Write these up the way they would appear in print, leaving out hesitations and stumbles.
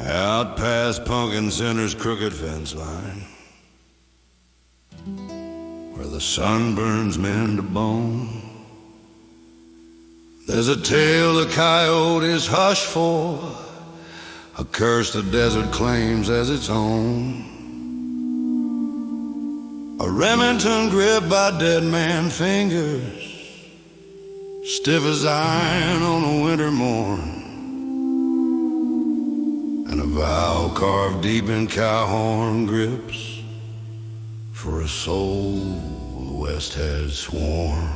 Out past Pumpkin Center's crooked fence line, where the sun burns men to bone, there's a tale the coyotes hush for, a curse the desert claims as its own. A Remington gripped by dead man fingers, stiff as iron on a winter morn, and a vow carved deep in cowhorn grips for a soul the West had sworn.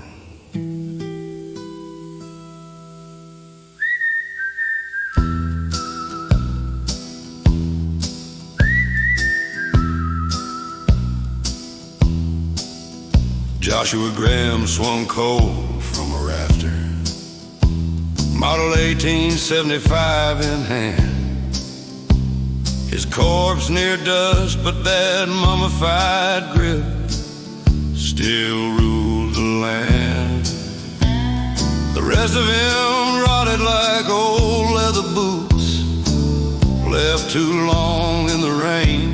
Joshua Graham swung cold from a rafter, model 1875 in hand. His corpse near dust, but that mummified grip still ruled the land. The rest of him rotted like old leather boots, left too long in the rain.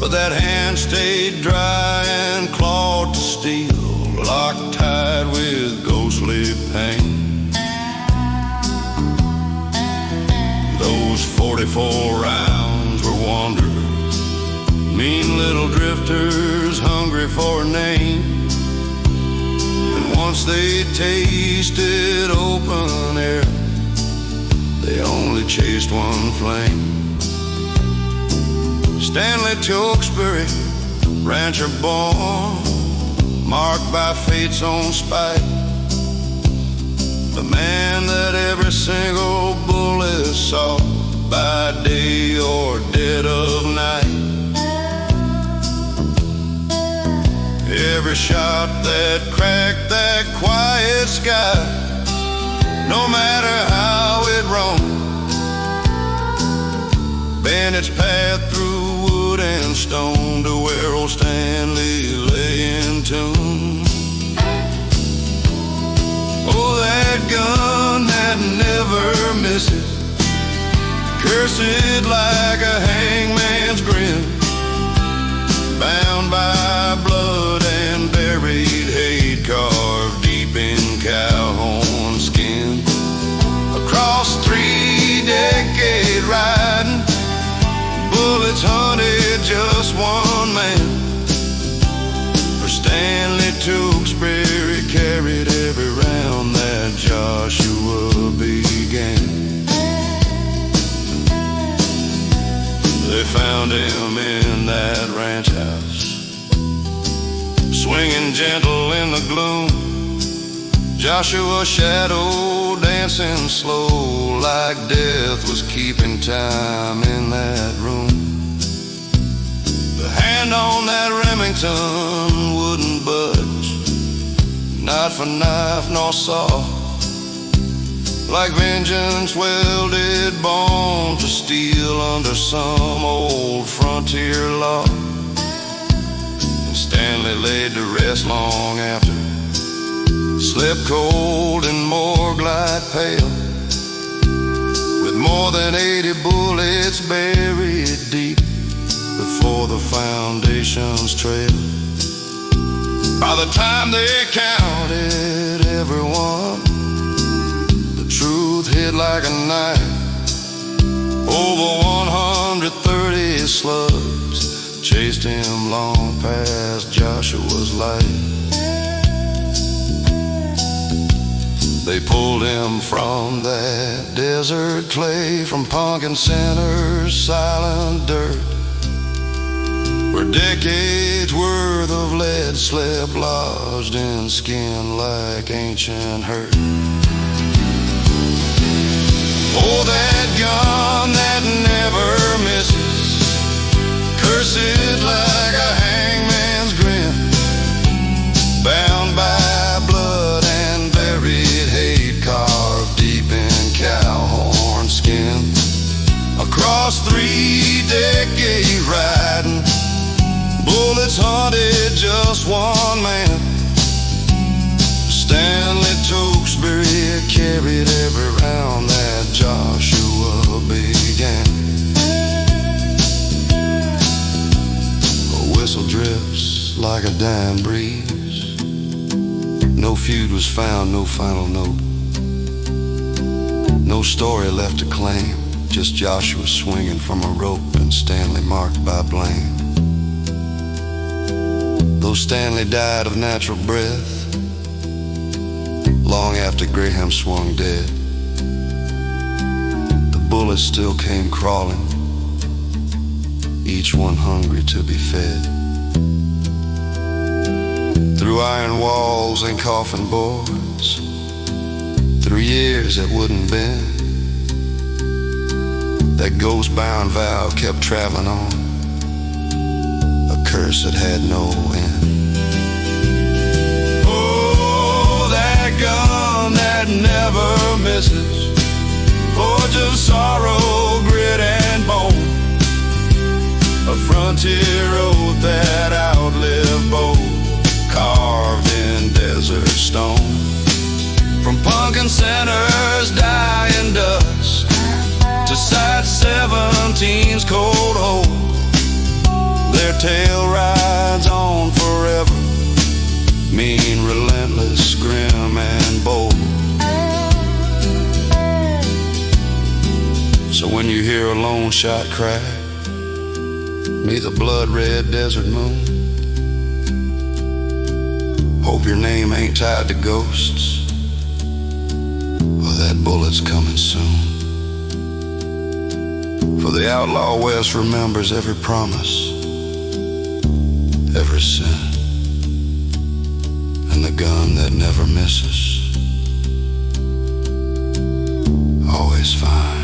But that hand stayed dry and clawed to steel, locked tight with ghostly pain. Those 44 rounds were wanderers, mean little drifters hungry for a name. And once they tasted open air, they only chased one flame. Stanley Tewksbury, rancher born, marked by fate's own spite, the man that every single bullet saw by day or dead of night. Every shot that cracked that quiet sky, no matter how it roamed, bent its path through wood and stone to where old Stanley lay entombed. Oh, that gun that never misses, cursed like a hangman's grin, bound by blood and buried hate, carved deep in cowhorn skin. Across 3-decade riding, bullets hunted just one man. For Stanley Tewksbury carried every round that Joshua began. They found him in that ranch house, swinging gentle in the gloom, Joshua's shadow dancing slow, like death was keeping time in that room. The hand on that Remington wouldn't budge, not for knife nor saw, like vengeance welded bone to steel under some old frontier law. And Stanley laid to rest long after, slept cold and morgue-like pale, with more than 80 bullets buried deep before the foundations trail. By the time they counted everyone, the truth hit like a knife. Over 130 slugs chased him long past Joshua's life. They pulled him from that desert clay, from Pumpkin Center's silent dirt, where decades worth of lead slept lodged in skin like ancient hurt. Oh, that gun that never misses, cursed like a hangman's grin, bound by blood and buried hate, carved deep in cowhorn skin. Across 3-decade riding, bullets hunted just one man. Stanley Tewksbury carried every round that Joshua began. like a dying breeze. No feud was found, no final note. No story left to claim, just Joshua swinging from a rope and Stanley marked by blame. Though Stanley died of natural breath, long after Graham swung dead, the bullets still came crawling, each one hungry to be fed. Through iron walls and coffin boards, through years that wouldn't bend, that ghost-bound valve kept traveling on, a curse that had no end. Oh, that gun that never misses, forged of sorrow, grit and bone, a frontier oath that outlived both, carved in desert stone. From punkin' centers dying dust to side 17's cold hold, their tail rides on forever, mean, relentless, grim and bold. So when you hear a lone shot crack, meet the blood-red desert moon, hope your name ain't tied to ghosts, or that bullet's coming soon. For the outlaw West remembers every promise, every sin, and the gun that never misses always finds